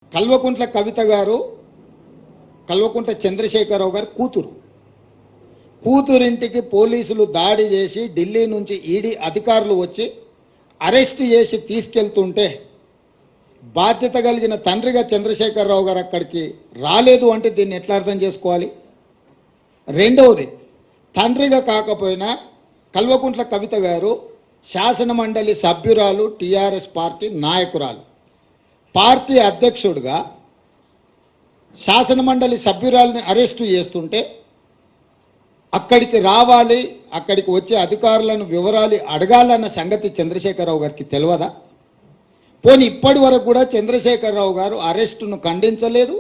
కల్వకుంట్ల కవిత గారు కల్వకుంట్ల చంద్రశేఖరరావు గారు కూతురింటికి పోలీసులు దాడి చేసి ఢిల్లీ నుంచి ఈడీ అధికారులు వచ్చి అరెస్ట్ చేసి తీసుకెళ్తుంటే బాధ్యత కలిగిన తండ్రిగా చంద్రశేఖరరావు గారు అక్కడికి రాలేదు అంటే దీన్ని ఎట్లా అర్థం చేసుకోవాలి? రెండవది, తండ్రిగా కాకపోయినా కల్వకుంట్ల కవిత గారు శాసనమండలి సభ్యురాలు, టీఆర్ఎస్ పార్టీ నాయకురాలు, పార్టీ అధ్యక్షుడిగా శాసనమండలి సభ్యురాలని అరెస్టు చేస్తుంటే అక్కడికి రావాలి, అక్కడికి వచ్చే అధికారులను వివరాలు అడగాలన్న సంగతి చంద్రశేఖరరావు గారికి తెలియదా? పోనీ ఇప్పటి వరకు కూడా చంద్రశేఖరరావు గారు అరెస్టును ఖండించలేదు.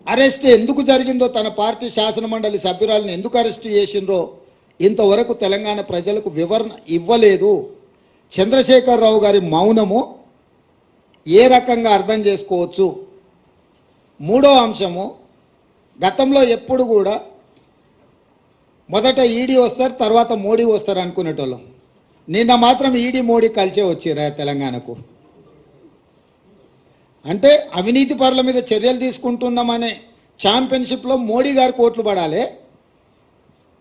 అరెస్ట్ ఎందుకు జరిగిందో, తన పార్టీ శాసనమండలి సభ్యురాలను ఎందుకు అరెస్టు చేసిండ్రో ఇంతవరకు తెలంగాణ ప్రజలకు వివరణ ఇవ్వలేదు. చంద్రశేఖరరావు గారి మౌనము ఏ రకంగా అర్థం చేసుకోవచ్చు? మూడో అంశము, గతంలో ఎప్పుడు కూడా మొదట ఈడీ వస్తారు, తర్వాత మోడీ వస్తారు అనుకునేటోళ్ళం. నిన్న మాత్రం ఈడీ మోడీ కలిసే వచ్చిరా తెలంగాణకు. అంటే అవినీతి పరుల మీద చర్యలు తీసుకుంటున్నామనే ఛాంపియన్షిప్లో మోడీ గారు కోట్లు పడాలి,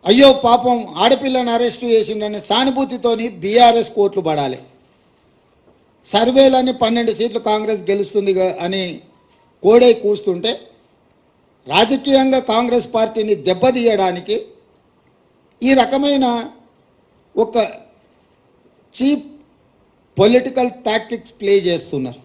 అయ్యో పాపం ఆడపిల్లను అరెస్టు చేసిండనే సానుభూతితోని బీఆర్ఎస్ కోట్లు పడాలి. సర్వేలని 12 సీట్లు కాంగ్రెస్ గెలుస్తుంది అని కోడై కూస్తుంటే రాజకీయంగా కాంగ్రెస్ పార్టీని దెబ్బతీయడానికి ఈ రకమైన ఒక చీప్ పొలిటికల్ టాక్టిక్స్ ప్లే చేస్తున్నారు.